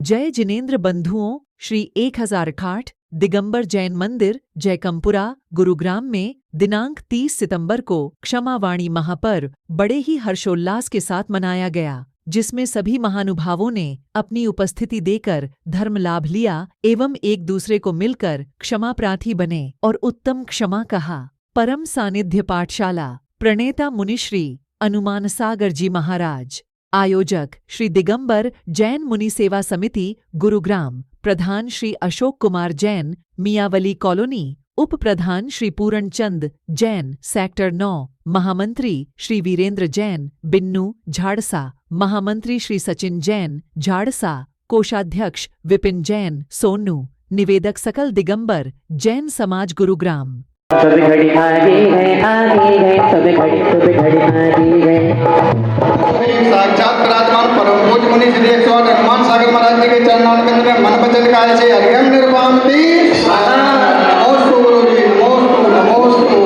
जय जिनेन्द्र बंधुओं, श्री 1068 दिगंबर जैन मंदिर जयकंपुरा गुरुग्राम में दिनांक 30 सितंबर को क्षमावाणी महापर्व बड़े ही हर्षोल्लास के साथ मनाया गया, जिसमें सभी महानुभावों ने अपनी उपस्थिति देकर धर्म लाभ लिया एवं एक दूसरे को मिलकर क्षमा प्रार्थी बने और उत्तम क्षमा कहा। परम सानिध्य पाठशाला प्रणेता मुनिश्री अनुमान सागर जी महाराज, आयोजक श्री दिगंबर जैन मुनि सेवा समिति गुरुग्राम, प्रधान श्री अशोक कुमार जैन मियावली कॉलोनी, उप प्रधान श्री पूरण चंद जैन सेक्टर 9, महामंत्री श्री वीरेंद्र जैन बिन्नू झाड़सा, महामंत्री श्री सचिन जैन झाड़सा, कोषाध्यक्ष विपिन जैन सोनू, निवेदक सकल दिगंबर जैन समाज गुरुग्राम। सब घड़ी आगे है सब घड़ी आगे है। साक्षात विराजमान परम पूज्य मुनि श्री 108 हनुमान सागर महाराज जी के चरणारविंद में मन वचन काय से अर्घ्यम निर्वापति। नमोस्तु गुरु जी, नमोस्तु नमोस्तु।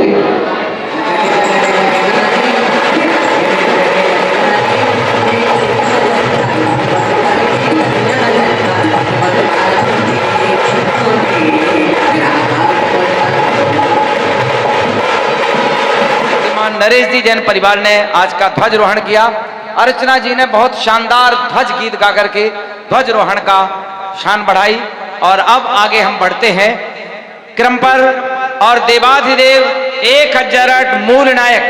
नरेश जी जैन परिवार ने आज का ध्वजरोहण किया। अर्चना जी ने बहुत शानदार ध्वज गीत गा करके ध्वजरोहण का शान बढ़ाई। और अब आगे हम बढ़ते हैं क्रम पर और देवाधिदेव 1008 मूल नायक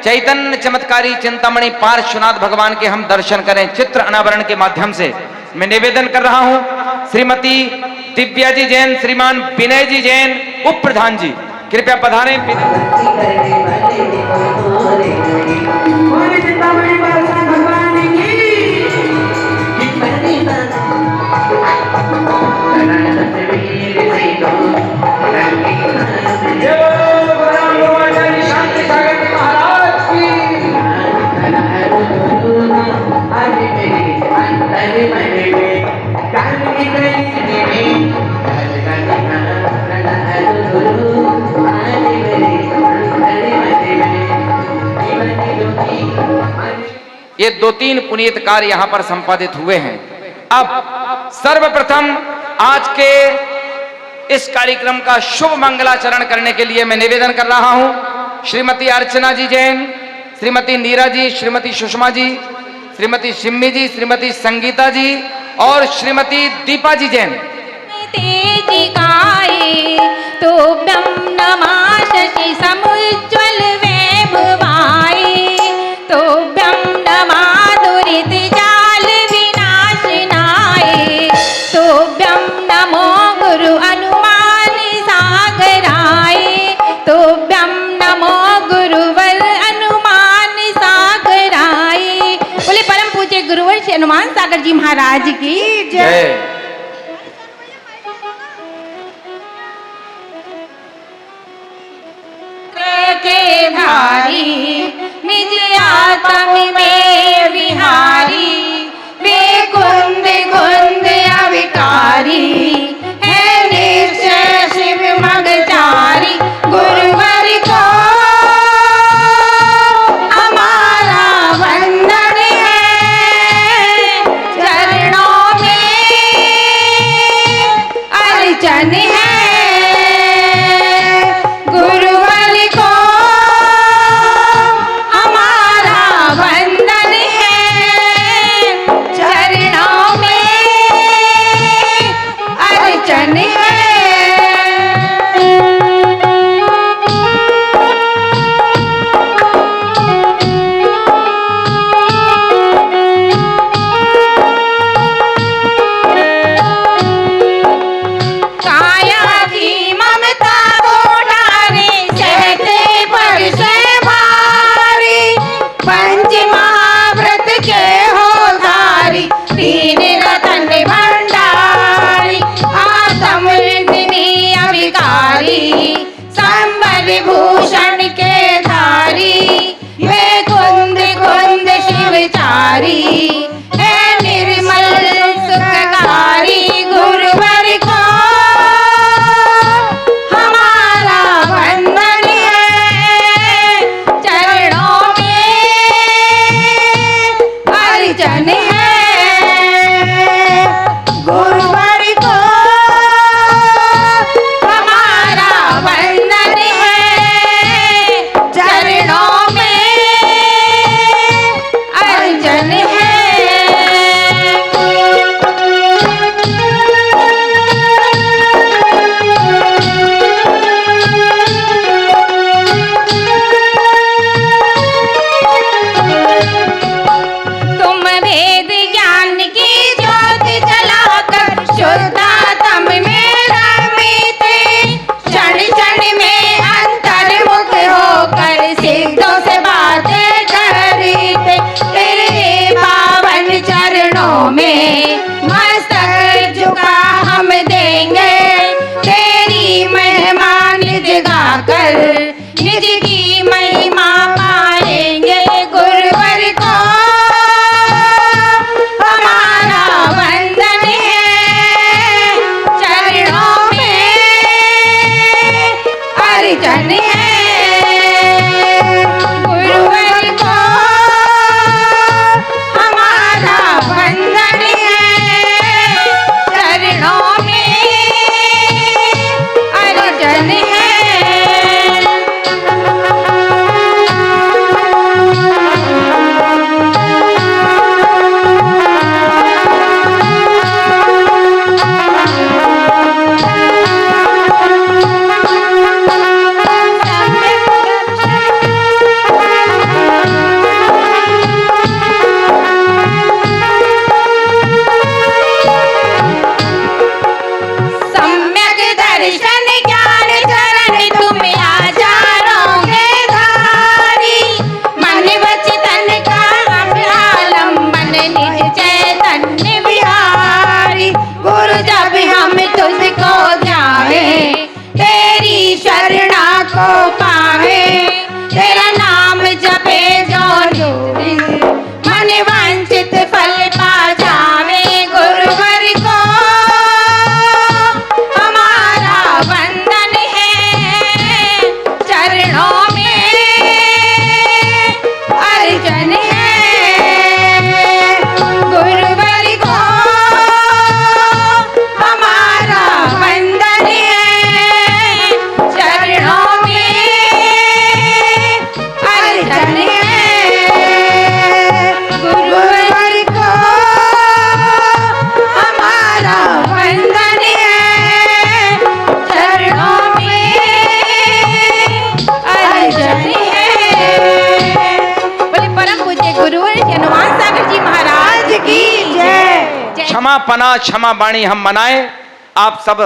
चैतन्य चमत्कारी चिंतामणि पार्श्वनाथ भगवान के हम दर्शन करें चित्र अनावरण के माध्यम से। मैं निवेदन कर रहा हूं श्रीमती दिव्या जी जैन, श्रीमान विनय जी जैन उप प्रधान जी कृपया पधारें। ये 2-3 पुनीत कार्य यहाँ पर संपादित हुए हैं। अब सर्वप्रथम आज के इस कार्यक्रम का शुभ मंगलाचरण करने के लिए मैं निवेदन कर रहा हूं श्रीमती अर्चना जी जैन, श्रीमती नीरा जी, श्रीमती सुषमा जी, श्रीमती सिम्मी जी, श्रीमती संगीता जी और श्रीमती दीपा जी जैन। तेजी गाए तो ब्रह्म नमाशि समुज्ज्वल वैभवाए तो ब्रह्म माधुरित जाल विनाशनाए तो ब्रह्म नमो गुरु अनुमान सागराए तो ब्रह्म नमो गुरुवर अनुमान सागराए। बोले परम पूज्य गुरुवर श्री हनुमान सागर जी महाराज की जय। के धारी निज आत्म में विहारी वे कुंद कुंद अविकारी है निश्चय शिव मगचारी। गुरुवर को हमारा वंदन है चरणों में अर्चन है। गुरुवर को हमारा वंदन क्षमापना क्षमा वाणी हम मनाएं। आप सब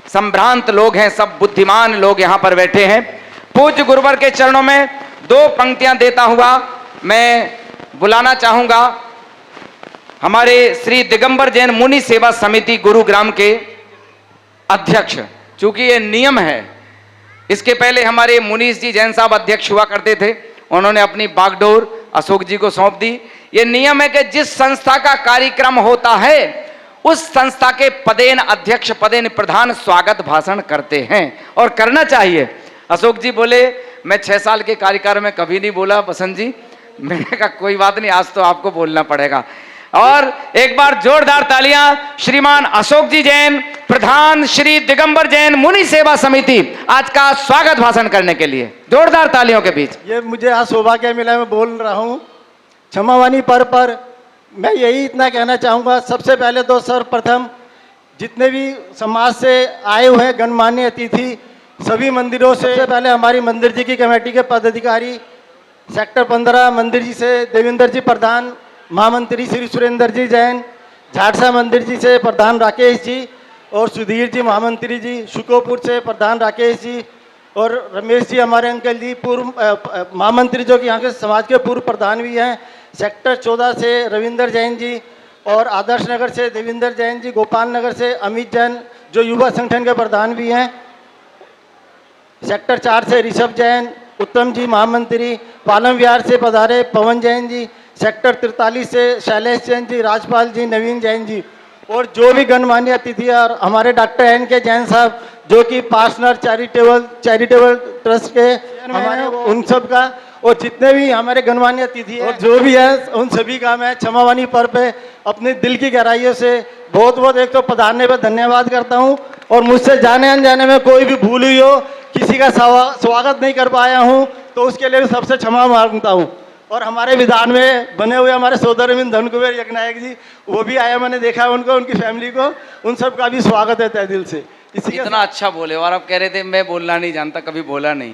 संभ्रांत लोग हैं, सब बुद्धिमान लोग यहां पर बैठे हैं। पूज्य गुरुवर के चरणों में 2 पंक्तियां देता हुआ मैं बुलाना चाहूंगा हमारे श्री दिगंबर जैन मुनि सेवा समिति गुरुग्राम के अध्यक्ष। चूंकि ये नियम है, इसके पहले हमारे मुनीश जी जैन साहब अध्यक्ष हुआ करते थे, उन्होंने अपनी बागडोर अशोक जी को सौंप दी। ये नियम है कि जिस संस्था का कार्यक्रम होता है उस संस्था के पदेन अध्यक्ष पदेन प्रधान स्वागत भाषण करते हैं और करना चाहिए। अशोक जी बोले मैं 6 साल के कार्यकाल में कभी नहीं बोला बसंत जी। मैंने कहा कोई बात नहीं, आज तो आपको बोलना पड़ेगा। और एक बार जोरदार तालियां श्रीमान अशोक जी जैन, प्रधान श्री दिगंबर जैन मुनि सेवा समिति, आज का स्वागत भाषण करने के लिए जोरदार तालियों के बीच। ये मुझे आज सौभाग्य मिला, मैं बोल रहा हूँ क्षमावाणी पर मैं यही इतना कहना चाहूँगा। सबसे पहले तो सर्वप्रथम जितने भी समाज से आए हुए गणमान्य अतिथि, सभी मंदिरों से पहले हमारी मंदिर जी की कमेटी के पदाधिकारी, सेक्टर 15 मंदिर जी से देवेंद्र जी प्रधान, महामंत्री श्री सुरेंद्र जी जैन, झाड़सा मंदिर जी से प्रधान राकेश जी और सुधीर जी महामंत्री जी, शुकोपुर से प्रधान राकेश जी और रमेश जी हमारे अंकल जी पूर्व महामंत्री जो कि यहाँ के समाज के पूर्व प्रधान भी हैं, सेक्टर 14 से रविंदर जैन जी और आदर्श नगर से देवेंद्र जैन जी, गोपाल नगर से अमित जैन जो युवा संगठन के प्रधान भी हैं, सेक्टर 4 से ऋषभ जैन, उत्तम जी महामंत्री, पालम विहार से पधारे पवन जैन जी, सेक्टर 43 से शैलेश जैन जी, राजपाल जी, नवीन जैन जी और जो भी गणमान्य अतिथि और हमारे डॉक्टर एन के जैन साहब जो कि पार्टनर चैरिटेबल ट्रस्ट के हमारे उन सब का और जितने भी हमारे गणमान्य अतिथि और जो भी है उन सभी का मैं क्षमावाणी पर्व पे अपने दिल की गहराइयों से बहुत बहुत एक तो पधारने पर धन्यवाद करता हूँ और मुझसे जाने अनजाने में कोई भी भूल हुई हो, किसी का स्वागत नहीं कर पाया हूँ तो उसके लिए सबसे क्षमा मांगता हूँ। और हमारे विधान में बने हुए हमारे सोदरविंद धन कुबेर यज्ञनायक जी वो भी आया, मैंने देखा उनको, उनकी फैमिली को, उन सब का भी स्वागत है तहे दिल से। इतना अच्छा बोले और आप कह रहे थे मैं बोलना नहीं जानता, कभी बोला नहीं।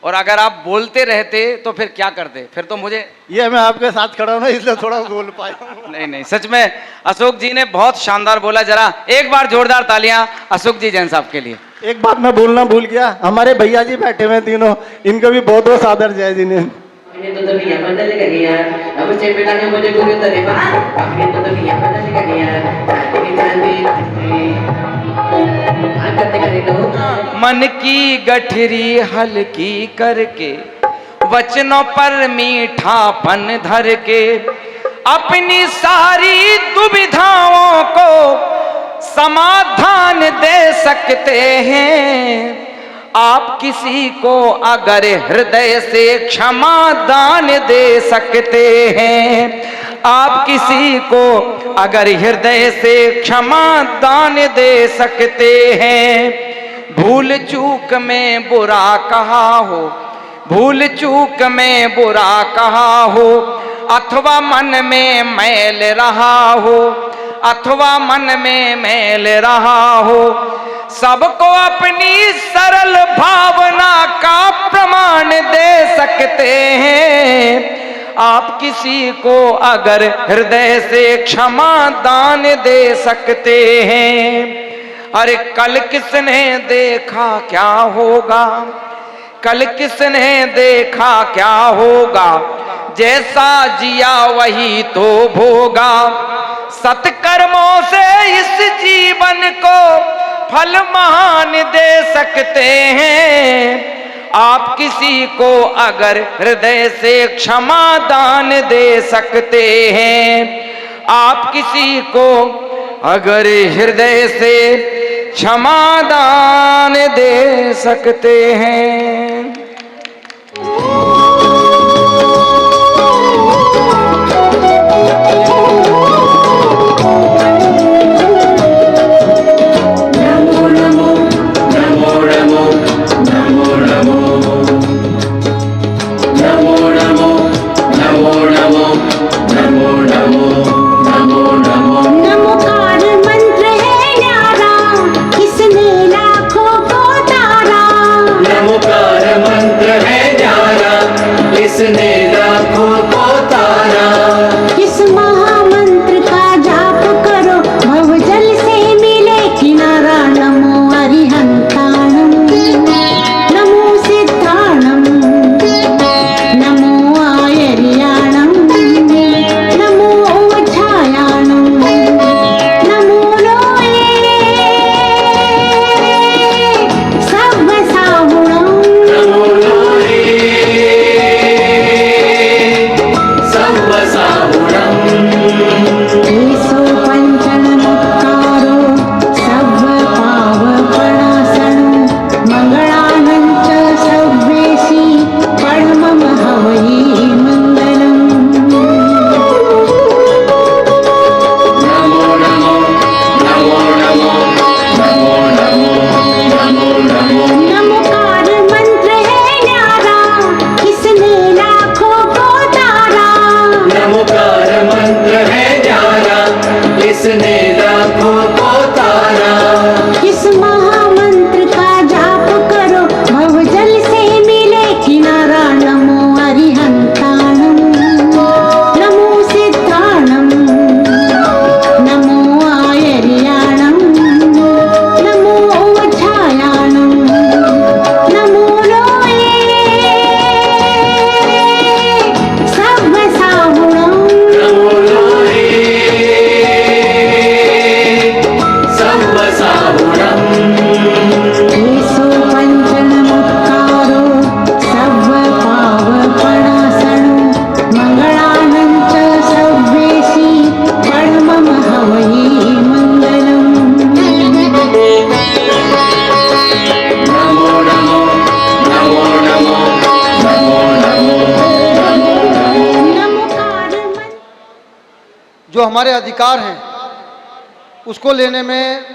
और अगर आप बोलते रहते तो फिर क्या करते? फिर तो मुझे ये मैं आपके साथ खड़ा हूँ ना इसलिए थोड़ा बोल पाया। नहीं नहीं, सच में अशोक जी ने बहुत शानदार बोला। जरा एक बार जोरदार तालियां अशोक जी जैन साहब के लिए। एक बात मैं बोलना भूल गया, हमारे भैया जी बैठे हुए तीनों, इनको भी बहुत बहुत आदर जय जी ने। तो दुनिया बदल गई यार, अब से पिता ने मुझे गुरु तेरे बाप, अब तो दुनिया बदल गई यार, मन की गठरी हल्की करके वचनों पर मीठापन धर के अपनी सारी दुविधाओं को समाधान दे सकते हैं। आप किसी को अगर हृदय से क्षमा दान दे सकते हैं, आप किसी को अगर हृदय से क्षमा दान दे सकते हैं। भूल चूक में बुरा कहा हो, भूल चूक में बुरा कहा हो, अथवा मन में मैल रहा हो, अथवा मन में मैल रहा हो, सबको अपनी सरल भावना का प्रमाण दे सकते हैं। आप किसी को अगर हृदय से क्षमा दान दे सकते हैं। अरे कल किसने देखा क्या होगा, कल किसने देखा क्या होगा, जैसा जिया वही तो भोगा। सत्कर्मों से इस जीवन को फल महान दे सकते हैं। आप किसी को अगर हृदय से क्षमा दान दे सकते हैं, आप किसी को अगर हृदय से क्षमा दान दे सकते हैं। नमोकार मंत्र हमारे अधिकार हैं उसको लेने में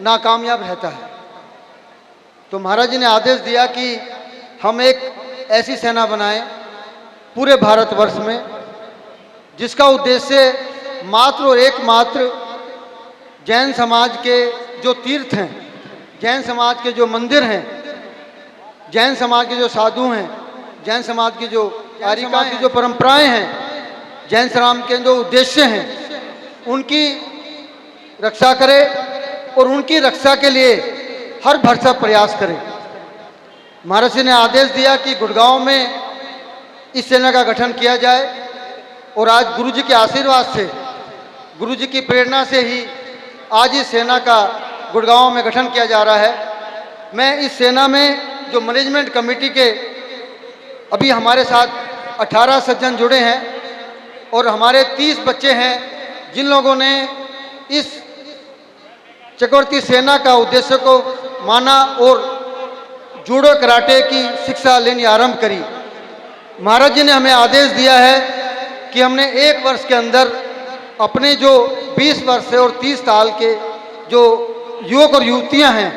नाकामयाब रहता है। तो महाराज जी ने आदेश दिया कि हम एक ऐसी सेना बनाएं पूरे भारतवर्ष में जिसका उद्देश्य मात्र और एकमात्र जैन समाज के जो तीर्थ हैं, जैन समाज के जो मंदिर हैं, जैन समाज के जो साधु हैं, जैन समाज की जो आरिका की जो परंपराएं हैं, जैन समाज के जो उद्देश्य हैं, उनकी रक्षा करे और उनकी रक्षा के लिए हर भरसक प्रयास करें। महाराज जी ने आदेश दिया कि गुड़गांव में इस सेना का गठन किया जाए और आज गुरु जी के आशीर्वाद से, गुरु जी की प्रेरणा से ही आज इस सेना का गुड़गांव में गठन किया जा रहा है। मैं इस सेना में जो मैनेजमेंट कमेटी के अभी हमारे साथ 18 सज्जन जुड़े हैं और हमारे 30 बच्चे हैं जिन लोगों ने इस चक्रवर्ती सेना का उद्देश्य को माना और जूडो कराटे की शिक्षा लेनी आरंभ करी। महाराज जी ने हमें आदेश दिया है कि हमने 1 वर्ष के अंदर अपने जो 20 वर्ष से और 30 साल के जो युवक और युवतियां हैं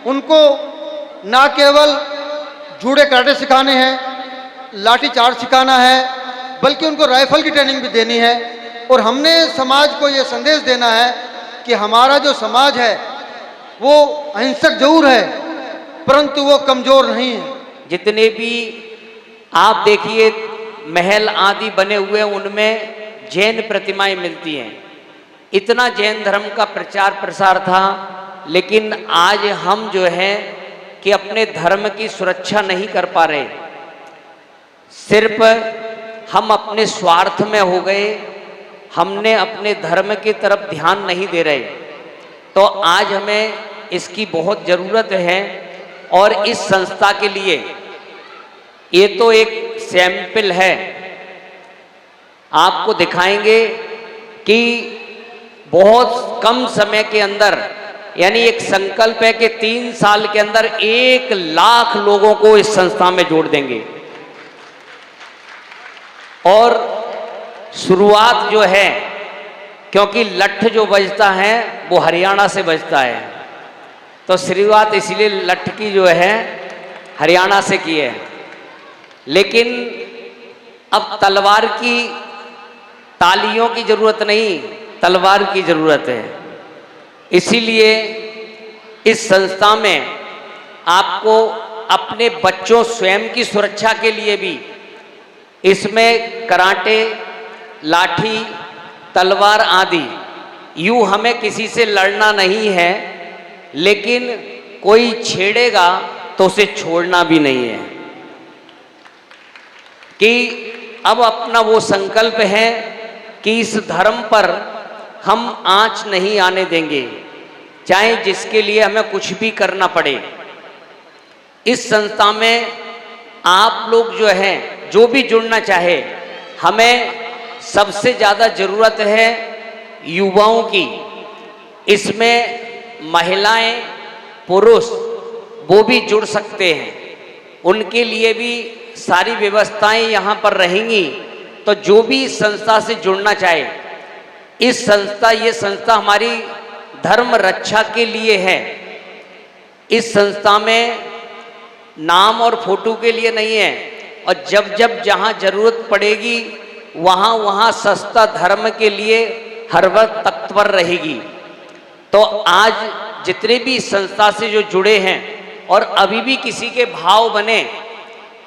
उनको ना केवल जूडो कराटे सिखाने हैं, लाठी चार्ज सिखाना है, बल्कि उनको राइफल की ट्रेनिंग भी देनी है। और हमने समाज को ये संदेश देना है कि हमारा जो समाज है वो अहिंसक जरूर है परंतु वो कमजोर नहीं है। जितने भी आप देखिए महल आदि बने हुए उनमें जैन प्रतिमाएं मिलती हैं। इतना जैन धर्म का प्रचार प्रसार था, लेकिन आज हम जो है कि अपने धर्म की सुरक्षा नहीं कर पा रहे, सिर्फ हम अपने स्वार्थ में हो गए, हमने अपने धर्म की तरफ ध्यान नहीं दे रहे। तो आज हमें इसकी बहुत ज़रूरत है और इस संस्था के लिए ये तो एक सैंपल है, आपको दिखाएंगे कि बहुत कम समय के अंदर, यानी एक संकल्प है कि 3 साल के अंदर 1 लाख लोगों को इस संस्था में जोड़ देंगे। और शुरुआत जो है, क्योंकि लठ जो बजता है वो हरियाणा से बजता है, तो शुरुआत इसलिए लठ की जो है हरियाणा से की है। लेकिन अब तलवार की, तालियों की जरूरत नहीं, तलवार की जरूरत है। इसीलिए इस संस्था में आपको अपने बच्चों स्वयं की सुरक्षा के लिए भी इसमें कराटे, लाठी, तलवार आदि, यूं हमें किसी से लड़ना नहीं है, लेकिन कोई छेड़ेगा तो उसे छोड़ना भी नहीं है। कि अब अपना वो संकल्प है कि इस धर्म पर हम आंच नहीं आने देंगे, चाहे जिसके लिए हमें कुछ भी करना पड़े। इस संस्था में आप लोग जो हैं, जो भी जुड़ना चाहे, हमें सबसे ज़्यादा ज़रूरत है युवाओं की। इसमें महिलाएं, पुरुष वो भी जुड़ सकते हैं, उनके लिए भी सारी व्यवस्थाएं यहाँ पर रहेंगी। तो जो भी इस संस्था से जुड़ना चाहे, ये संस्था हमारी धर्म रक्षा के लिए है। इस संस्था में नाम और फोटो के लिए नहीं है, और जब जब जहाँ जरूरत पड़ेगी वहाँ वहाँ सस्ता धर्म के लिए हर वक्त तत्पर रहेगी। तो आज जितने भी इस संस्था से जो जुड़े हैं और अभी भी किसी के भाव बने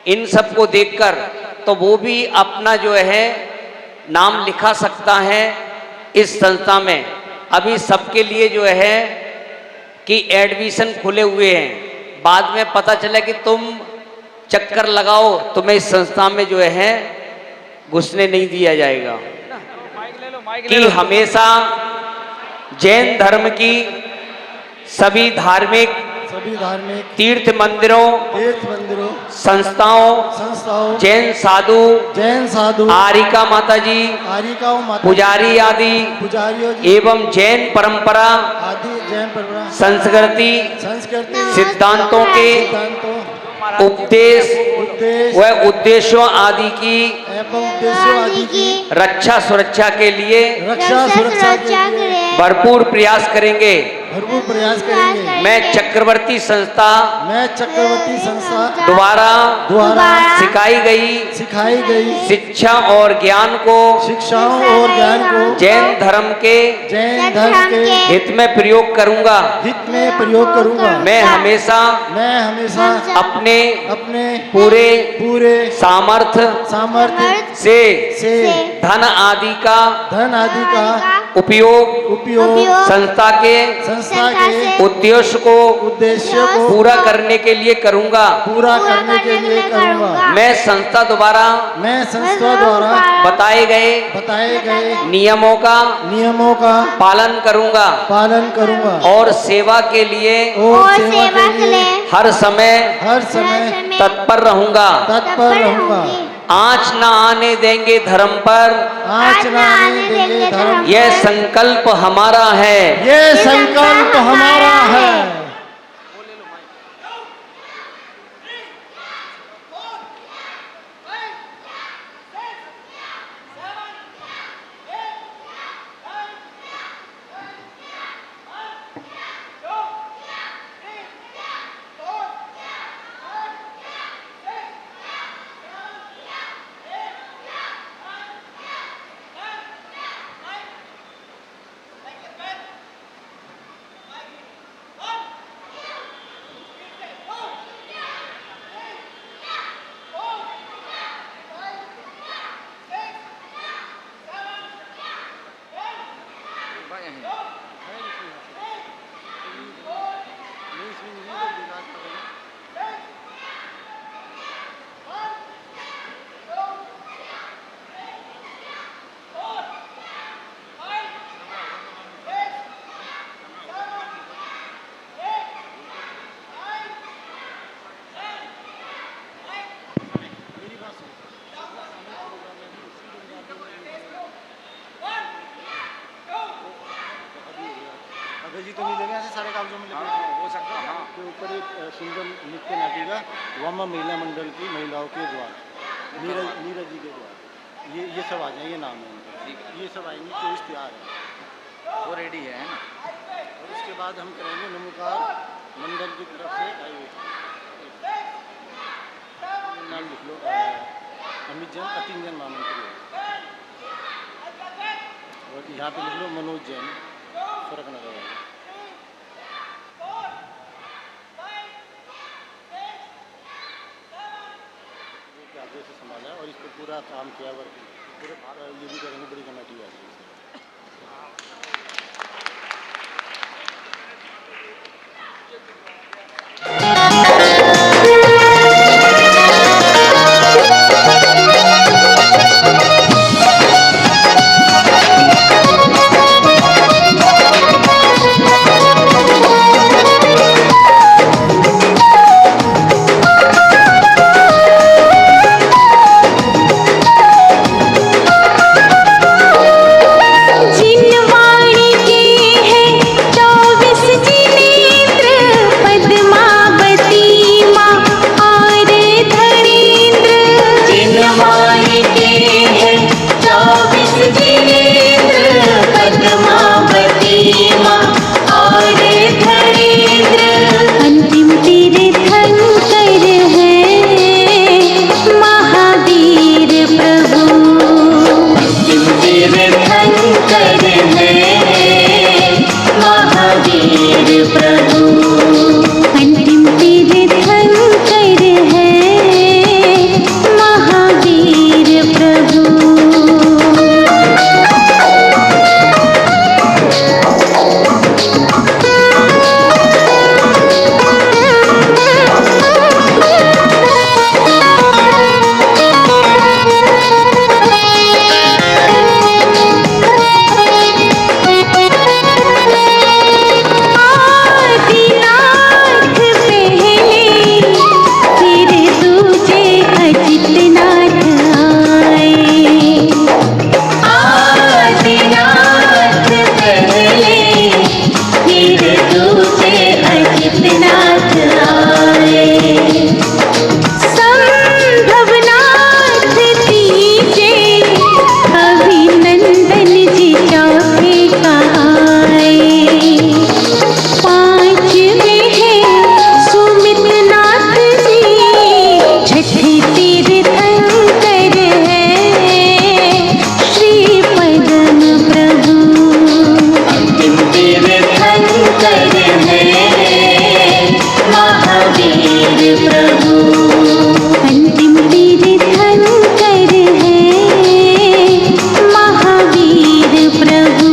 इन सब को देखकर, तो वो भी अपना जो है नाम लिखा सकता है इस संस्था में। अभी सबके लिए जो है कि एडमिशन खुले हुए हैं, बाद में पता चला कि तुम चक्कर लगाओ, तुम्हें इस संस्था में जो है घुसने नहीं दिया जाएगा। कि हमेशा जैन धर्म की सभी धार्मिक तीर्थ मंदिरों, संस्थाओं, जैन साधु, आरिका माता जी, पुजारी आदि एवं जैन परंपरा, संस्कृति, सिद्धांतों के उपदेश उपदेश व उद्देश्यों आदि की एवं उद्देश्यों आदि की रक्षा सुरक्षा के लिए रक्षा सुरक्षा के लिए भरपूर प्रयास करेंगे। भरपूर प्रयास करेंगे। मैं चक्रवर्ती संस्था द्वारा सिखाई गई शिक्षा और ज्ञान को जैन धर्म के हित में प्रयोग करूंगा। मैं हमेशा अपने पूरे सामर्थ्य से धन आदि का उपयोग संस्था के उद्देश्य को पूरा करने के लिए करूंगा। मैं संस्था द्वारा बताए गए नियमों का पालन करूंगा और सेवा के लिए हर समय तत्पर रहूंगा। आँच न आने देंगे धर्म पर, यह संकल्प हमारा है। जी तो नहीं लेंगे ऐसे सारे कागजों में हो सकता है। के ऊपर एक सुंदर नृत्य नाटिका वामा महिला मंडल की महिलाओं के द्वारा नीरज जी के द्वारा ये सब आ जाए, ये नाम है उनका। ये सब आएंगे, 24 तैयार है, वो रेडी है ना। और उसके बाद हम करेंगे नमोकार मंडल की तरफ से नाम लिख लो, अमित जैन अतिंजन महामंत्री, और यहाँ पे लिख लो मनोज जैन फर्क नगर। आगे से संभाला और इस पर पूरा काम किया, पूरे ये भी करेंगे, बड़ी कमेटी आ गई। प्रभु अंतिम तीर्थंकर है महावीर प्रभु।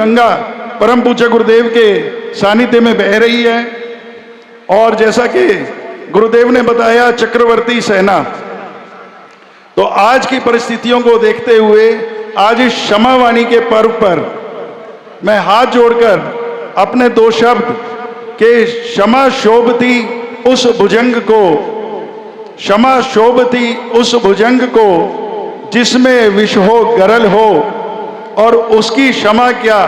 गंगा परम पूज्य गुरुदेव के सानिध्य में बह रही है। और जैसा कि गुरुदेव ने बताया चक्रवर्ती सेना, तो आज की परिस्थितियों को देखते हुए आज इस क्षमावाणी के पर्व पर मैं हाथ जोड़कर अपने दो शब्द के क्षमा शोभती उस भुजंग को, क्षमा शोभती उस भुजंग को जिसमें विष हो गरल हो, और उसकी क्षमा क्या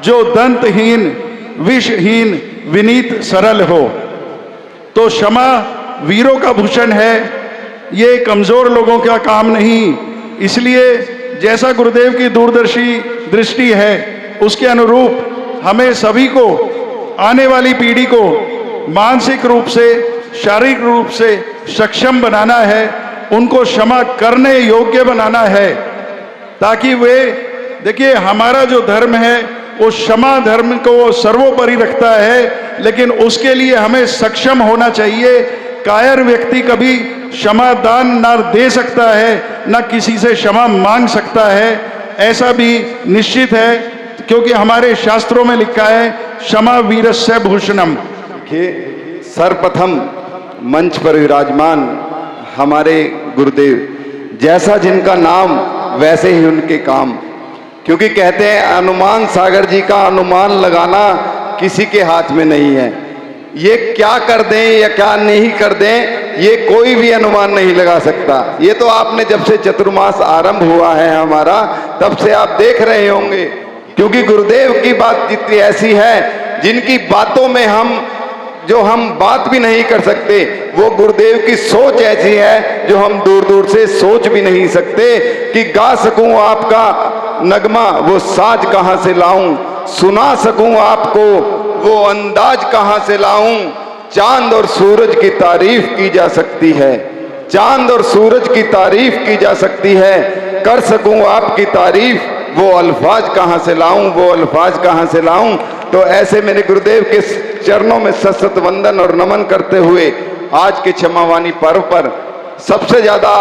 जो दंतहीन विषहीन विनीत सरल हो। तो क्षमा वीरों का भूषण है, ये कमजोर लोगों का काम नहीं। इसलिए जैसा गुरुदेव की दूरदर्शी दृष्टि है उसके अनुरूप हमें सभी को, आने वाली पीढ़ी को मानसिक रूप से, शारीरिक रूप से सक्षम बनाना है, उनको क्षमा करने योग्य बनाना है, ताकि वे, देखिए हमारा जो धर्म है वो क्षमा धर्म को सर्वोपरि रखता है, लेकिन उसके लिए हमें सक्षम होना चाहिए। कायर व्यक्ति कभी क्षमा दान ना दे सकता है, ना किसी से क्षमा मांग सकता है, ऐसा भी निश्चित है, क्योंकि हमारे शास्त्रों में लिखा है क्षमा वीरस्य भूषणम। देखिए सर्वप्रथम मंच पर विराजमान हमारे गुरुदेव, जैसा जिनका नाम वैसे ही उनके काम, क्योंकि कहते हैं हनुमान सागर जी का अनुमान लगाना किसी के हाथ में नहीं है। ये क्या कर दें या क्या नहीं कर दें, ये कोई भी अनुमान नहीं लगा सकता। ये तो आपने जब से चतुर्मास आरंभ हुआ है हमारा, तब से आप देख रहे होंगे, क्योंकि गुरुदेव की बात जितनी ऐसी है जिनकी बातों में हम बात भी नहीं कर सकते, वो गुरुदेव की सोच ऐसी है जो हम दूर दूर से सोच भी नहीं सकते कि गा सकूं आपका नगमा वो साज कहां से लाऊं, सुना सकूं आपको वो अंदाज कहां से लाऊं। चांद और सूरज की तारीफ की जा सकती है, चांद और सूरज की तारीफ की जा सकती है, कर सकूं आपकी तारीफ वो अल्फाज कहां से लाऊं, वो अल्फाज कहां से लाऊं। तो ऐसे मेरे गुरुदेव के चरणों में सशत वंदन और नमन करते हुए आज के क्षमावाणी पर्व पर सबसे ज्यादा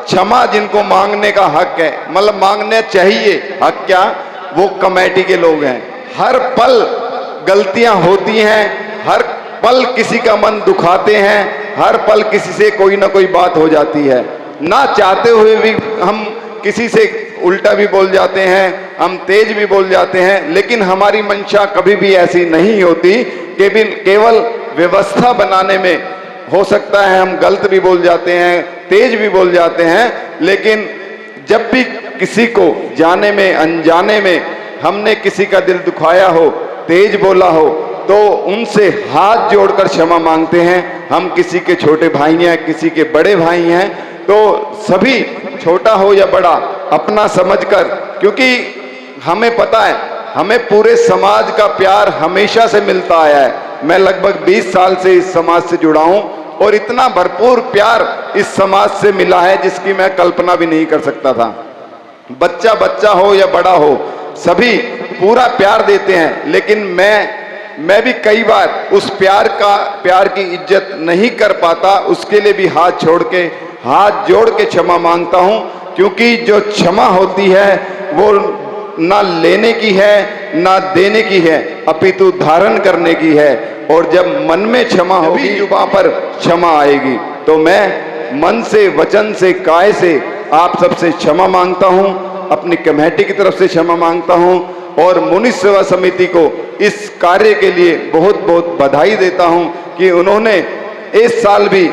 क्षमा जिनको मांगने का हक है, मतलब मांगने चाहिए, हक क्या, वो कमेटी के लोग हैं। हर पल गलतियां होती हैं, हर पल किसी का मन दुखाते हैं, हर पल किसी से कोई ना कोई बात हो जाती है, ना चाहते हुए भी हम किसी से उल्टा भी बोल जाते हैं, हम तेज भी बोल जाते हैं, लेकिन हमारी मंशा कभी भी ऐसी नहीं होती कि केवल व्यवस्था बनाने में हो सकता है हम गलत भी बोल जाते हैं, तेज भी बोल जाते हैं, लेकिन जब भी किसी को जाने में अनजाने में हमने किसी का दिल दुखाया हो, तेज बोला हो, तो उनसे हाथ जोड़कर क्षमा मांगते हैं। हम किसी के छोटे भाई हैं, किसी के बड़े भाई हैं, तो सभी छोटा हो या बड़ा अपना समझकर, क्योंकि हमें पता है हमें पूरे समाज का प्यार हमेशा से मिलता आया है। मैं लगभग 20 साल से इस समाज से जुड़ा हूं और इतना भरपूर प्यार इस समाज से मिला है जिसकी मैं कल्पना भी नहीं कर सकता था। बच्चा बच्चा हो या बड़ा हो, सभी पूरा प्यार देते हैं, लेकिन मैं भी कई बार उस प्यार की इज्जत नहीं कर पाता, उसके लिए भी हाथ जोड़ के क्षमा मांगता हूं, क्योंकि जो क्षमा होती है वो ना लेने की है ना देने की है, अपितु धारण करने की है। और जब मन में क्षमा होगी, जुबां पर क्षमा आएगी। तो मैं मन से, वचन से, काय से आप सबसे क्षमा मांगता हूं, अपनी कमेटी की तरफ से क्षमा मांगता हूं, और मुनि सेवा समिति को इस कार्य के लिए बहुत बहुत बधाई देता हूं कि उन्होंने इस साल भी,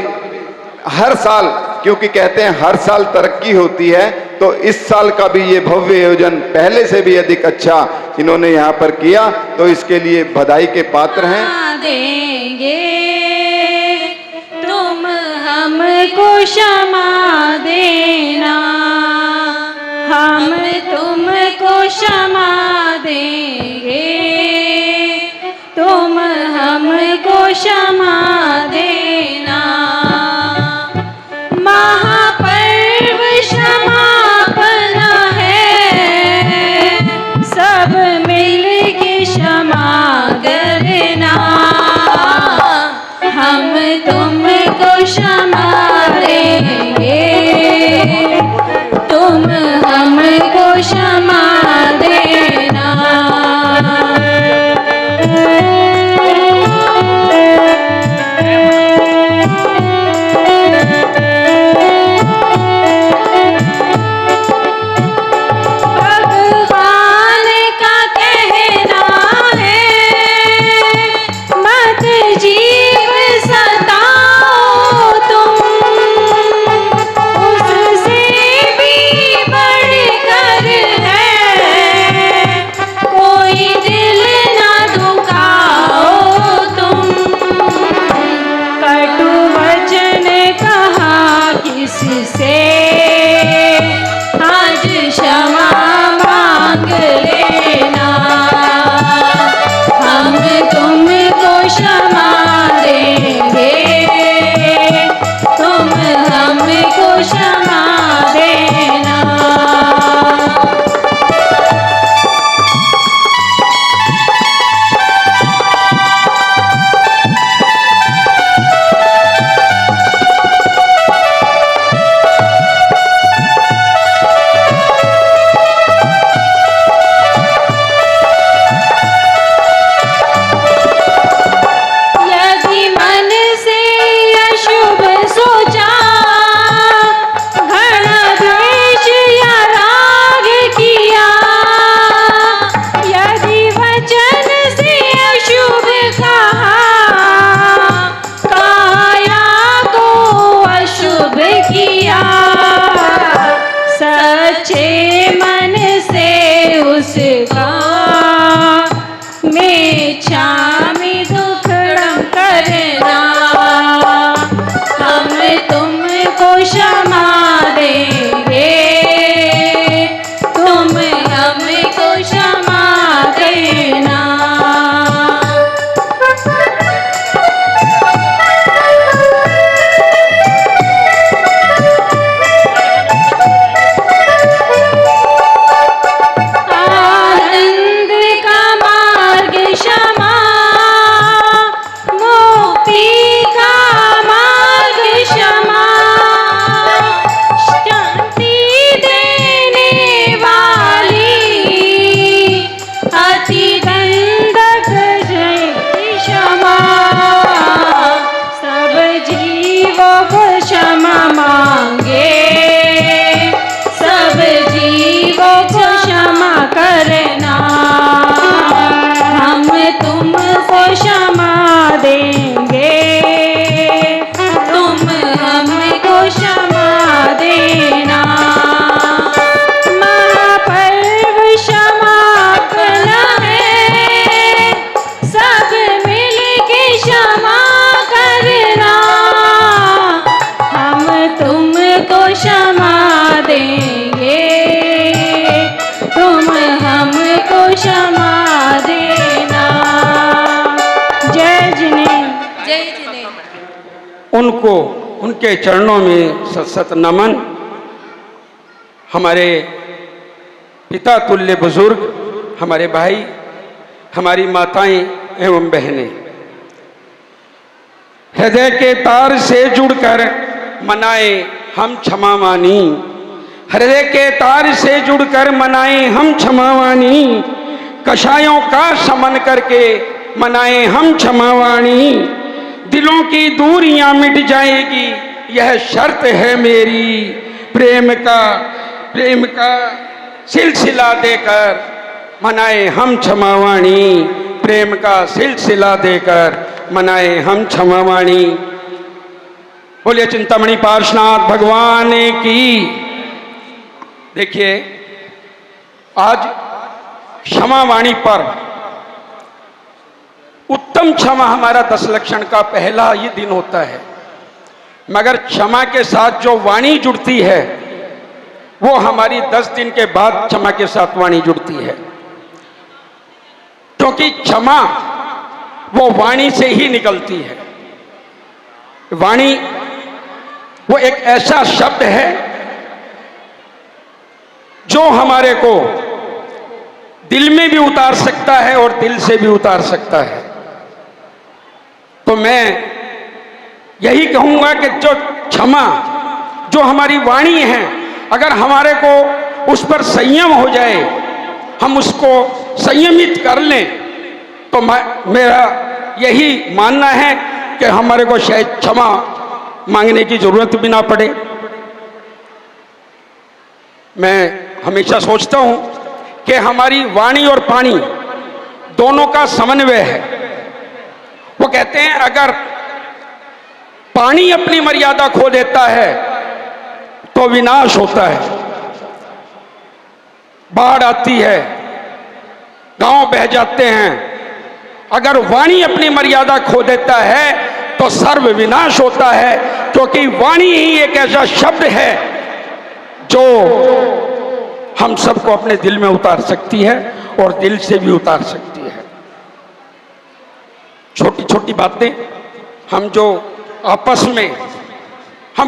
हर साल, क्योंकि कहते हैं हर साल तरक्की होती है, तो इस साल का भी ये भव्य आयोजन पहले से भी अधिक अच्छा इन्होंने यहाँ पर किया, तो इसके लिए बधाई के पात्र हैं। देंगे तुम हमको क्षमा देना, हम तुमको क्षमा देंगे, तुम हमको क्षमा देना। महापर्व क्षमापन है, सब मिल के क्षमा करना, हम तुमको क्षमा देंगे। का मेच्छामि दुक्कडं करना। हम तुमको क्षमा देंगे, तुम हमको क्षमा देना। आनंद का मार्ग क्षमा, मुक्ति का मार्ग क्षमा, शांति देने वाली अति दंडक जय क्षमा। सब जीवों को क्षमा मांगे, सब जीवों को क्षमा करना। हम तुमको क्षमा देंगे, तुम हमको क्षमा देना। महापर्व क्षमापन है, सब मिलके क्षमा करना। हम तुमको क्षमा देंगे, तुम हमको क्षमा देना। जय जिनेन्द्र, जय जिनेन्द्र। उनको उनके चरणों में सत सत नमन। हमारे पिता तुल्य बुजुर्ग, हमारे भाई, हमारी माताएं एवं बहनें, हृदय के तार से जुड़कर मनाए हम क्षमावानी। हृदय के तार से जुड़कर मनाए हम क्षमावानी। कषायों का शमन करके मनाए हम क्षमावाणी। दिलों की दूरियां मिट जाएगी, यह शर्त है मेरी। प्रेम का सिलसिला देकर मनाए हम क्षमावाणी। प्रेम का सिलसिला देकर मनाए हम क्षमावाणी। बोलिए चिंतामणि पार्श्वनाथ भगवान की। देखिए, आज क्षमावाणी पर उत्तम क्षमा हमारा 10 लक्षण का पहला ये दिन होता है, मगर क्षमा के साथ जो वाणी जुड़ती है वो हमारी 10 दिन के बाद क्षमा के साथ वाणी जुड़ती है। क्योंकि क्षमा वो वाणी से ही निकलती है। वाणी वो एक ऐसा शब्द है जो हमारे को दिल में भी उतार सकता है और दिल से भी उतार सकता है। तो मैं यही कहूंगा कि जो क्षमा, जो हमारी वाणी है, अगर हमारे को उस पर संयम हो जाए, हम उसको संयमित कर लें, तो मेरा यही मानना है कि हमारे को शायद क्षमा मांगने की जरूरत भी ना पड़े। मैं हमेशा सोचता हूं कि हमारी वाणी और पानी दोनों का समन्वय है। वो कहते हैं अगर पानी अपनी मर्यादा खो देता है तो विनाश होता है। बाढ़ आती है, गांव बह जाते हैं। अगर वाणी अपनी मर्यादा खो देता है तो सर्व विनाश होता है, क्योंकि वाणी ही एक ऐसा शब्द है जो हम सबको अपने दिल में उतार सकती है और दिल से भी उतार सकती है। छोटी छोटी बातें हम जो आपस में हम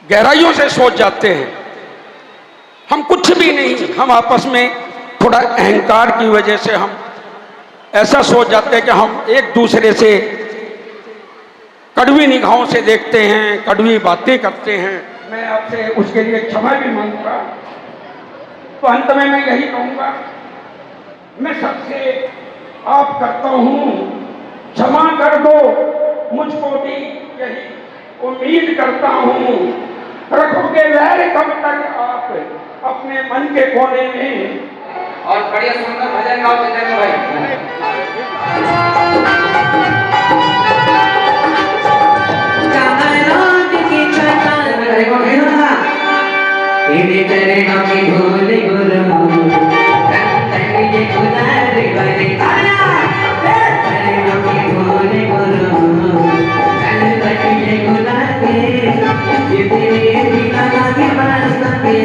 गहराइयों से सोच जाते हैं, हम कुछ भी नहीं, हम आपस में थोड़ा अहंकार की वजह से हम ऐसा सोच जाते हैं कि हम एक दूसरे से कड़वी निगाहों से देखते हैं, कड़वी बातें करते हैं। मैं आपसे उसके लिए क्षमा भी मांगूंगा। तो अंत में मैं यही कहूंगा, मैं सबसे आप करता हूं, क्षमा कर दो मुझको भी, यही उम्मीद करता हूं। रखोगे लहर कब तक आप अपने मन के कोने में। और बढ़िया सुंदर भजन गाओ जितेंद्र भाई। चरणों की धूल गुरु गुलारे बने अरे नौकी भोले गुरु चल बने गुलारे ये तेरे बिना लागे वास्ता के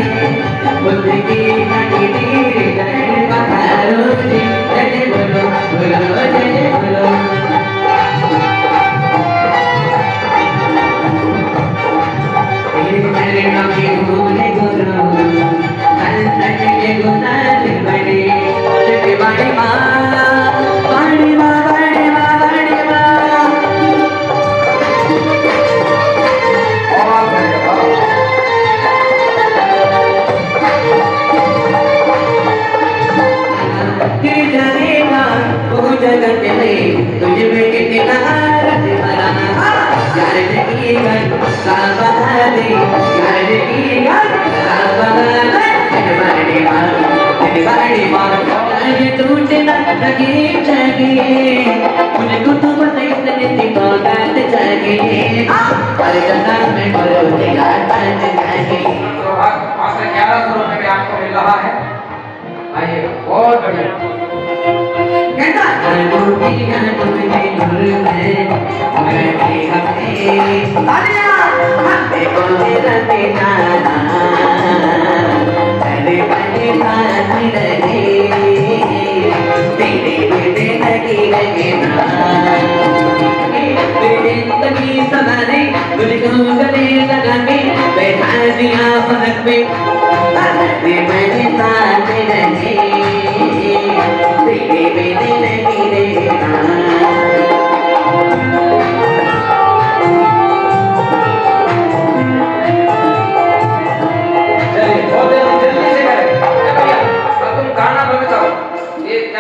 बुद्ध की नाटी तेरे जय पधारो जी जय बोलो बोलो जय बोलो तेरे नौकी भोले गुरु चल गुलारे बने बाड़ी माँ बाड़ी माँ बाड़ी माँ बाड़ी माँ जानेगा वो जगत में तुझ में कितना रत भरा यार जगीगा साल बना दे यार जगीगा साल बना दे बाड़ी माँ ये टूटे ना लगे जागे मुझको तो बताइए तने तो गाते जागे अरे जन्नत में करो तेरा ताज जागे मात्र 1100 रुपए में आपको मिल रहा है। आइए बहुत बढ़िया। कहता डूबिया डूबे नूर में मैं हमें तालिया हमें को मेरा जाना तेरे बने साथी रहे तेरे बेटे लगी लगे ना तेरे जिंदगी सवारे मुझको गले लगा के बैठा दिया फलक पे तेरे बने साथी रहे तेरे बेटे लगी रहना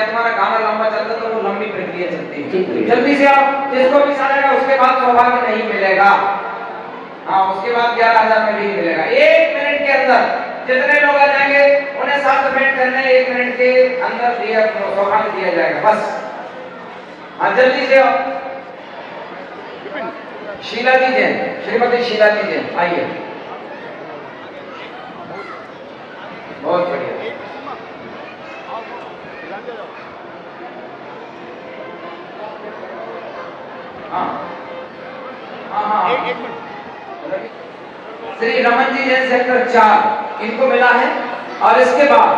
तुम्हारा गाना लंबा चलता तो वो लंबी प्रक्रिया चलती है। जल्दी से आप जिसको भी सारेगा उसके बाद सौभाग्य नहीं मिलेगा। हाँ उसके बाद 11,000 में भी मिलेगा। 1 मिनट के अंदर जितने लोग आ जाएंगे उन्हें 7 मिनट करने 1 मिनट के अंदर दिया सौभाग्य दिया जाएगा बस। हाँ जल्दी से आप शीला जी जैन श्रीमती शीला जी जैन आइए। बहुत बढ़िया। श्री रमन जी जैन सेक्टर 4 इनको मिला है और इसके बाद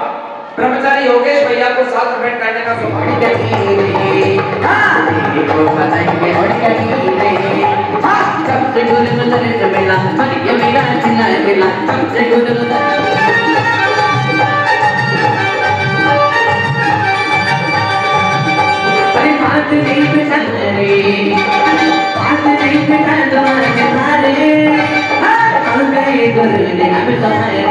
ब्रह्मचारी योगेश भैया को 7 मिनट करने का सौभाग्य सबसे गुरु मंदिर से मिला ये मेरा चिल्ला मिला सबसे गुरु हाथ नहीं बिठा रे हाथ नहीं बिठा द्वार के सारे हाथ गए गुरु ने हम तुम्हारे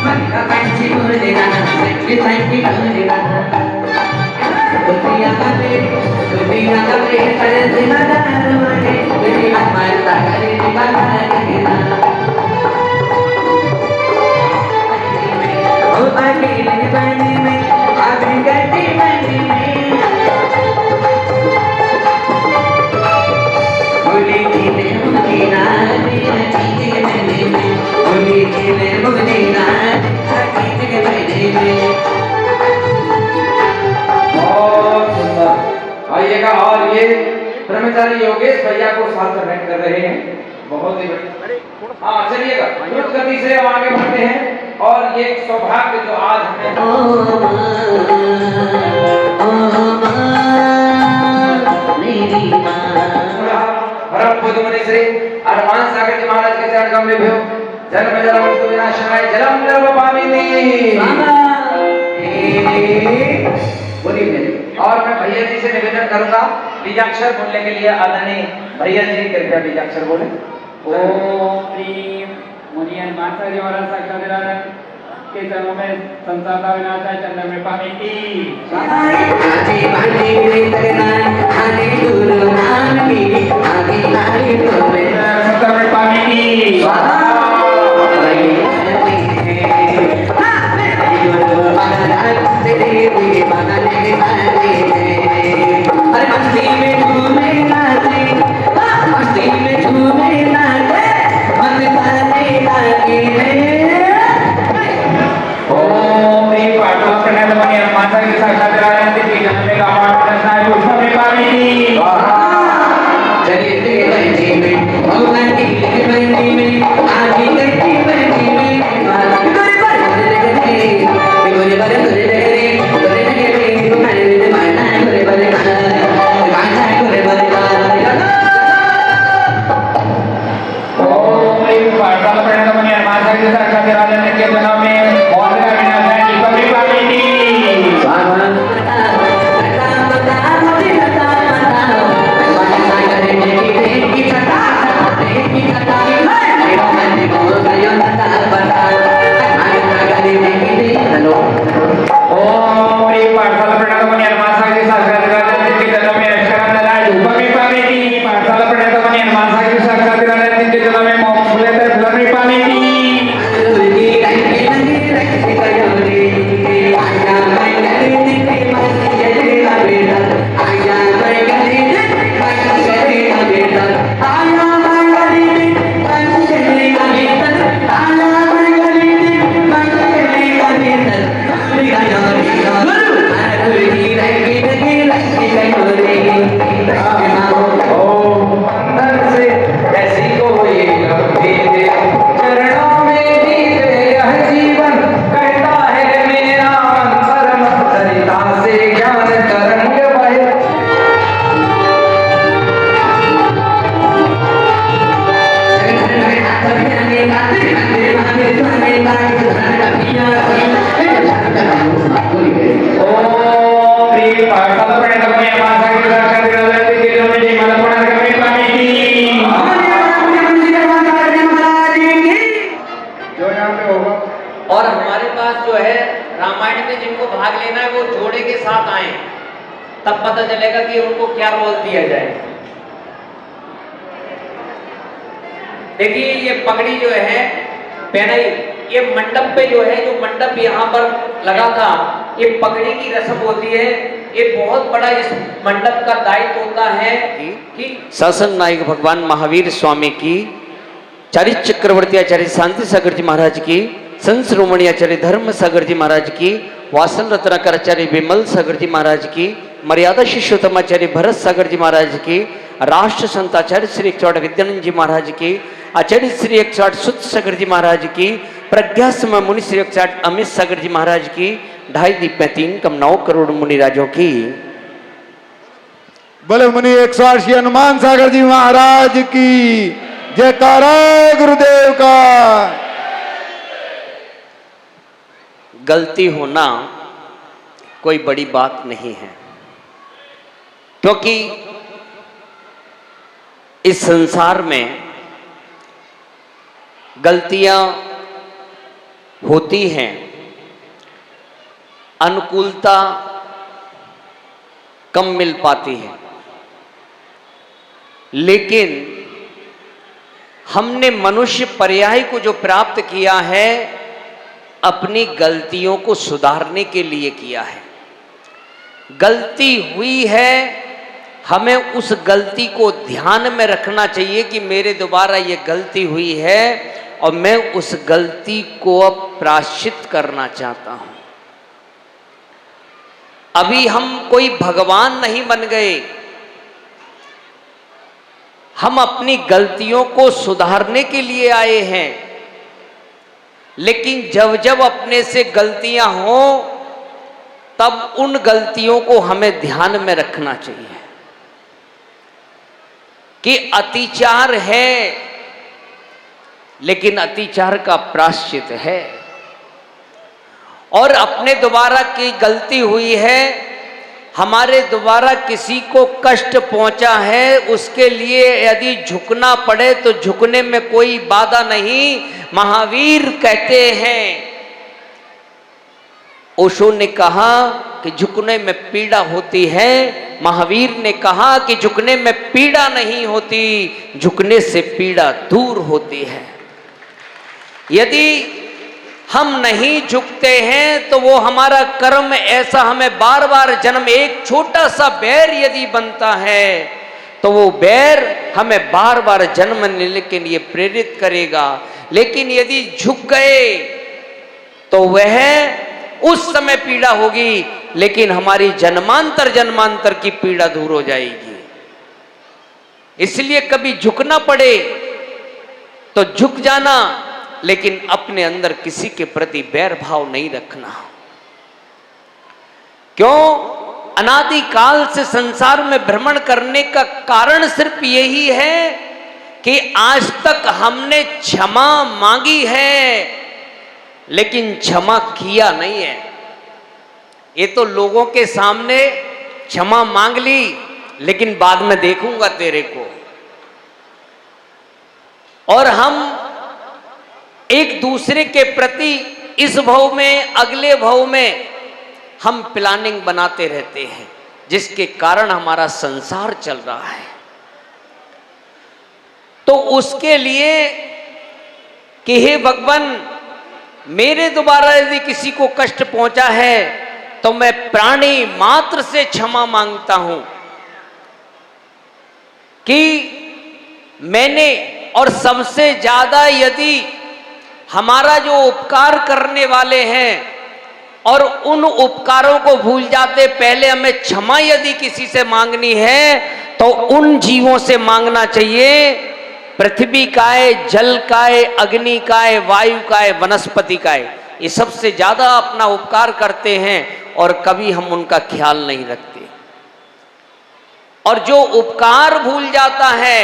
मन का पंछी बोले ना सच्ची सच्ची बोले ना दुनिया का कर दिला दरवाजे मेरी माता करे दीवाना ना ओ बाकी लगे पानी में आगे गड्डी पानी में होली खेले मुझे रात आके के मैंने में होली खेले मुझे रात आके के मैंने में। बहुत सुंदर। आइएगा और ये ब्रह्मचारी योगेश भैया को 7 मिनट कर रहे हैं। बहुत ही बढ़िया। हाँ चलिएगा द्रुत गति से हम आगे बढ़ते हैं और ये सौभाग्य जो आज हमें श्री हनुमान सागर जी महाराज के चरण कमल में भयो जन्म जन्म मृत्यु विनाशाय जलम जलम पामिनी और मैं भैया जी से निवेदन करूंगा बीजाक्षर बोलने के लिए आदरणीय भैया जी कृपया बीजाक्षर बोले। ओम ह्रीम मुनियन माता जी महाराज साक्षात्कार के चरणों में संसार का विनाश है चरण में पानी की आगे बढ़े करना आगे गुरु नाम की आगे आगे तुम्हें संसार में पानी की अरे मस्ती में झूमे नाचे मस्ती में झूमे नाचे मन ताने लागे ओम ह्रीम पाठों से मुनियन माता के साक्षात राजन के जन्म में गाँव रचना है उसमें भी पानी चलिए बंदी में भगवान की बंदी में आजी करती बंदी में गोरे बारे गोरे लगे गोरे लगे तुम्हारे में मारना है गोरे बारे गाना है गोरे बारे ओम ह्रीं पाताल प्रणतमणि माता के साक्षात राजन के जन्म में मौत का विनाश है उसमें भी पानी ओम ह्रीं पाताल प्रणतमणि माता के साक्षात राजन के जन्म में अक्षरं ददाय धूपं पामेति पाताल प्रणतमणि माता के साक्षात राजन के जन्म में मोक्ष फूलेते फूलं पामेति और हमारे पास जो है रामायण में जिनको भाग लेना है वो जोड़े के साथ आए, तब पता चलेगा कि उनको क्या रोल दिया जाए। देखिए ये पगड़ी जो है पहनाई, ये मंडप पे जो है, जो मंडप यहाँ पर लगा था, ये पगड़ी की रस्म होती है। ये बहुत बड़ा इस मंडप का दायित्व होता है कि शासन नायक भगवान महावीर स्वामी की, चारित्र चक्रवर्ती आचार्य शांति सागर जी महाराज की, संत शिरोमणि आचार्य धर्म सागर जी महाराज की, वासन रत्नाकर आचार्य विमल सागर जी महाराज की, मर्यादा शिष्योत्तम आचार्य भरत सागर जी महाराज की, राष्ट्र संत आचार्य श्री 108 विद्यानंद जी महाराज की, आचार्य श्री 108 सुत सागर जी महाराज की, प्रज्ञा समय मुनि श्री 108 अमित सागर जी महाराज की, 2.5 दीप में 3 कम 9 करोड़ मुनि राजों की। बोले मुनि 108 श्री हनुमान सागर जी महाराज की जयकारा गुरुदेव का। गलती होना कोई बड़ी बात नहीं है, क्योंकि इस संसार में गलतियां होती हैं, अनुकूलता कम मिल पाती है, लेकिन हमने मनुष्य पर्याय को जो प्राप्त किया है अपनी गलतियों को सुधारने के लिए किया है। गलती हुई है, हमें उस गलती को ध्यान में रखना चाहिए कि मेरे द्वारा ये गलती हुई है और मैं उस गलती को अब प्रायश्चित करना चाहता हूं। अभी हम कोई भगवान नहीं बन गए, हम अपनी गलतियों को सुधारने के लिए आए हैं, लेकिन जब जब अपने से गलतियां हो तब उन गलतियों को हमें ध्यान में रखना चाहिए कि अतिचार है, लेकिन अतिचार का प्रायश्चित है। और अपने द्वारा की गलती हुई है, हमारे द्वारा किसी को कष्ट पहुंचा है, उसके लिए यदि झुकना पड़े तो झुकने में कोई बाधा नहीं। महावीर कहते हैं, ओशो ने कहा कि झुकने में पीड़ा होती है, महावीर ने कहा कि झुकने में पीड़ा नहीं होती, झुकने से पीड़ा दूर होती है। यदि हम नहीं झुकते हैं तो वो हमारा कर्म ऐसा हमें बार बार जन्म, एक छोटा सा बैर यदि बनता है तो वो बैर हमें बार बार जन्म लेने के लिए प्रेरित करेगा। लेकिन यदि झुक गए तो वह उस समय पीड़ा होगी, लेकिन हमारी जन्मांतर जन्मांतर की पीड़ा दूर हो जाएगी। इसलिए कभी झुकना पड़े तो झुक जाना, लेकिन अपने अंदर किसी के प्रति बैर भाव नहीं रखना। क्यों? अनादि काल से संसार में भ्रमण करने का कारण सिर्फ यही है कि आज तक हमने क्षमा मांगी है, लेकिन क्षमा किया नहीं है। ये तो लोगों के सामने क्षमा मांग ली, लेकिन बाद में देखूंगा तेरे को। और हम एक दूसरे के प्रति इस भव में, अगले भव में हम प्लानिंग बनाते रहते हैं, जिसके कारण हमारा संसार चल रहा है। तो उसके लिए कि हे भगवान, मेरे द्वारा यदि किसी को कष्ट पहुंचा है तो मैं प्राणी मात्र से क्षमा मांगता हूं कि मैंने, और सबसे ज्यादा यदि हमारा जो उपकार करने वाले हैं और उन उपकारों को भूल जाते, पहले हमें क्षमा यदि किसी से मांगनी है तो उन जीवों से मांगना चाहिए, पृथ्वी का है, जल का है, अग्नि का है, वायु का है, वनस्पति का है। ये सबसे ज्यादा अपना उपकार करते हैं और कभी हम उनका ख्याल नहीं रखते। और जो उपकार भूल जाता है,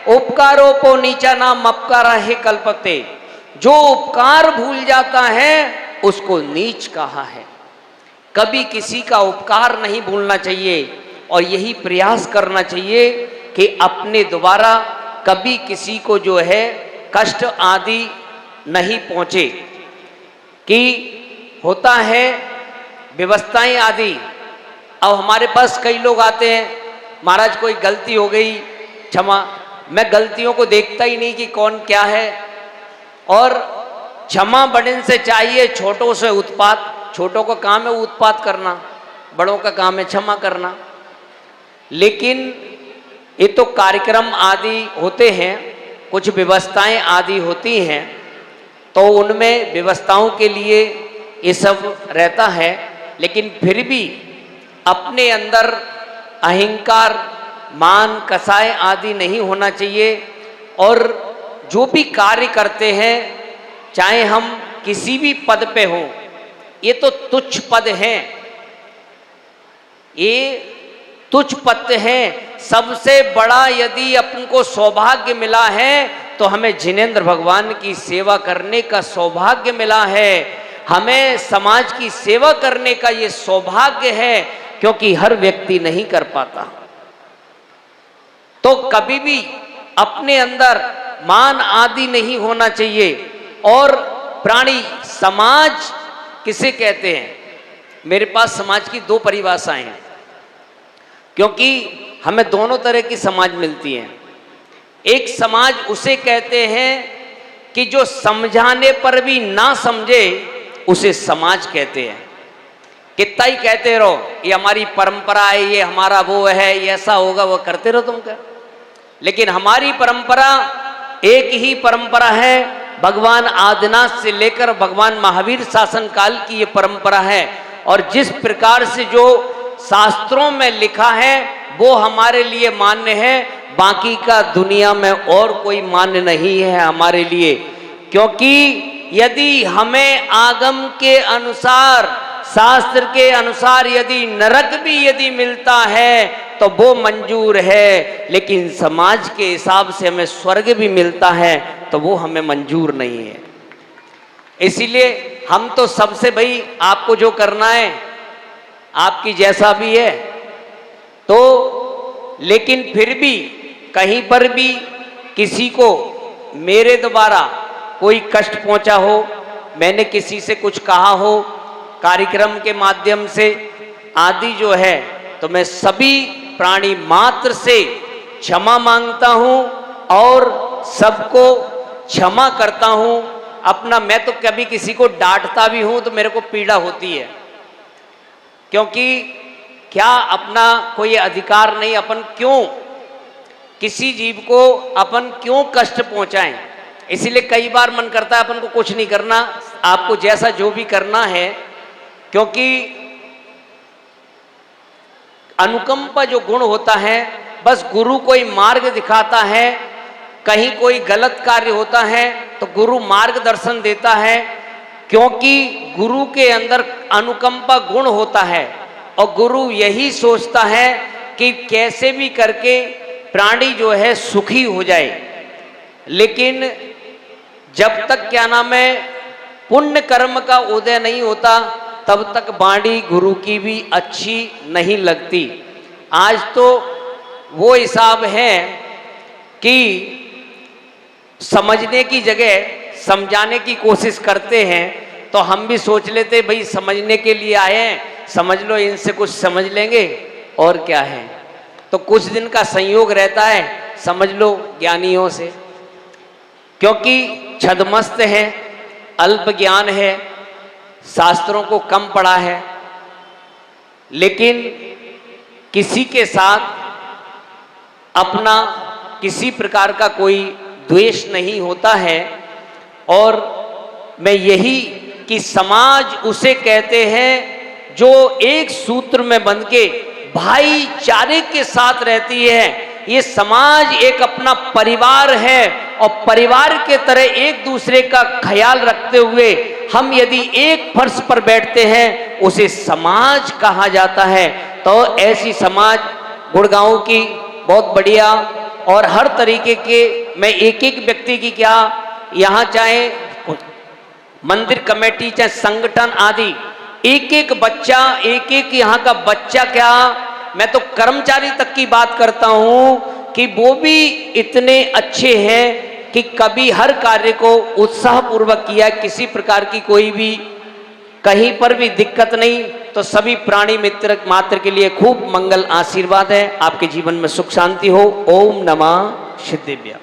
उपकारों को नीचा नाम अपकारा है कल्पते, जो उपकार भूल जाता है उसको नीच कहा है। कभी किसी का उपकार नहीं भूलना चाहिए और यही प्रयास करना चाहिए कि अपने द्वारा कभी किसी को जो है कष्ट आदि नहीं पहुंचे। कि होता है व्यवस्थाएं आदि, अब हमारे पास कई लोग आते हैं, महाराज कोई गलती हो गई, क्षमा। मैं गलतियों को देखता ही नहीं कि कौन क्या है, और क्षमा बड़े से चाहिए, छोटों से उत्पात। छोटों का काम है उत्पात करना, बड़ों का काम है क्षमा करना। लेकिन ये तो कार्यक्रम आदि होते हैं, कुछ व्यवस्थाएं आदि होती हैं, तो उनमें व्यवस्थाओं के लिए ये सब रहता है। लेकिन फिर भी अपने अंदर अहंकार, मान, कसाय आदि नहीं होना चाहिए। और जो भी कार्य करते हैं, चाहे हम किसी भी पद पे हों, ये तो तुच्छ पद हैं, ये तुच्छ पद हैं। सबसे बड़ा यदि अपन को सौभाग्य मिला है तो हमें जिनेंद्र भगवान की सेवा करने का सौभाग्य मिला है, हमें समाज की सेवा करने का ये सौभाग्य है, क्योंकि हर व्यक्ति नहीं कर पाता। तो कभी भी अपने अंदर मान आदि नहीं होना चाहिए। और प्राणी समाज किसे कहते हैं? मेरे पास समाज की दो परिभाषाएं हैं, क्योंकि हमें दोनों तरह की समाज मिलती हैं। एक समाज उसे कहते हैं कि जो समझाने पर भी ना समझे, उसे समाज कहते हैं। कितना ही कहते रहो ये हमारी परंपरा है, ये हमारा वो है, ये ऐसा होगा, वो करते रहो तुम क्या। लेकिन हमारी परंपरा एक ही परंपरा है, भगवान आदिनाथ से लेकर भगवान महावीर शासन काल की ये परंपरा है। और जिस प्रकार से जो शास्त्रों में लिखा है वो हमारे लिए मान्य है, बाकी का दुनिया में और कोई मान्य नहीं है हमारे लिए। क्योंकि यदि हमें आगम के अनुसार, शास्त्र के अनुसार यदि नरक भी यदि मिलता है तो वो मंजूर है, लेकिन समाज के हिसाब से हमें स्वर्ग भी मिलता है तो वो हमें मंजूर नहीं है। इसीलिए हम तो सबसे, भाई आपको जो करना है आपकी जैसा भी है तो, लेकिन फिर भी कहीं पर भी किसी को मेरे द्वारा कोई कष्ट पहुंचा हो, मैंने किसी से कुछ कहा हो कार्यक्रम के माध्यम से आदि जो है, तो मैं सभी प्राणी मात्र से क्षमा मांगता हूं और सबको क्षमा करता हूं। अपना, मैं तो कभी किसी को डांटता भी हूं तो मेरे को पीड़ा होती है, क्योंकि क्या अपना कोई अधिकार नहीं, अपन क्यों किसी जीव को अपन क्यों कष्ट पहुंचाएं। इसलिए कई बार मन करता है अपन को कुछ नहीं करना, आपको जैसा जो भी करना है क्योंकि अनुकंपा जो गुण होता है, बस गुरु कोई मार्ग दिखाता है, कहीं कोई गलत कार्य होता है तो गुरु मार्गदर्शन देता है, क्योंकि गुरु के अंदर अनुकंपा गुण होता है और गुरु यही सोचता है कि कैसे भी करके प्राणी जो है सुखी हो जाए। लेकिन जब तक क्या नाम है पुण्य कर्म का उदय नहीं होता तब तक वाणी गुरु की भी अच्छी नहीं लगती। आज तो वो हिसाब है कि समझने की जगह समझाने की कोशिश करते हैं, तो हम भी सोच लेते भाई समझने के लिए आए हैं, समझ लो, इनसे कुछ समझ लेंगे और क्या है। तो कुछ दिन का संयोग रहता है, समझ लो, ज्ञानियों से, क्योंकि छदमस्त है, अल्प ज्ञान है, शास्त्रों को कम पढ़ा है। लेकिन किसी के साथ अपना किसी प्रकार का कोई द्वेष नहीं होता है। और मैं यही कि समाज उसे कहते हैं जो एक सूत्र में बंध के भाईचारे के साथ रहती है। ये समाज एक अपना परिवार है और परिवार के तरह एक दूसरे का ख्याल रखते हुए हम यदि एक फर्श पर बैठते हैं उसे समाज कहा जाता है। तो ऐसी समाज गुड़गांव की बहुत बढ़िया, और हर तरीके के, मैं एक एक व्यक्ति की क्या, यहाँ चाहे मंदिर कमेटी चाहे संगठन आदि, एक एक बच्चा, एक एक यहाँ का बच्चा, क्या मैं तो कर्मचारी तक की बात करता हूँ कि वो भी इतने अच्छे हैं कि कभी हर कार्य को उत्साह पूर्वक किया, किसी प्रकार की कोई भी कहीं पर भी दिक्कत नहीं। तो सभी प्राणी मित्र मात्र के लिए खूब मंगल आशीर्वाद है, आपके जीवन में सुख शांति हो। ओम नमः सिद्धिभ्य।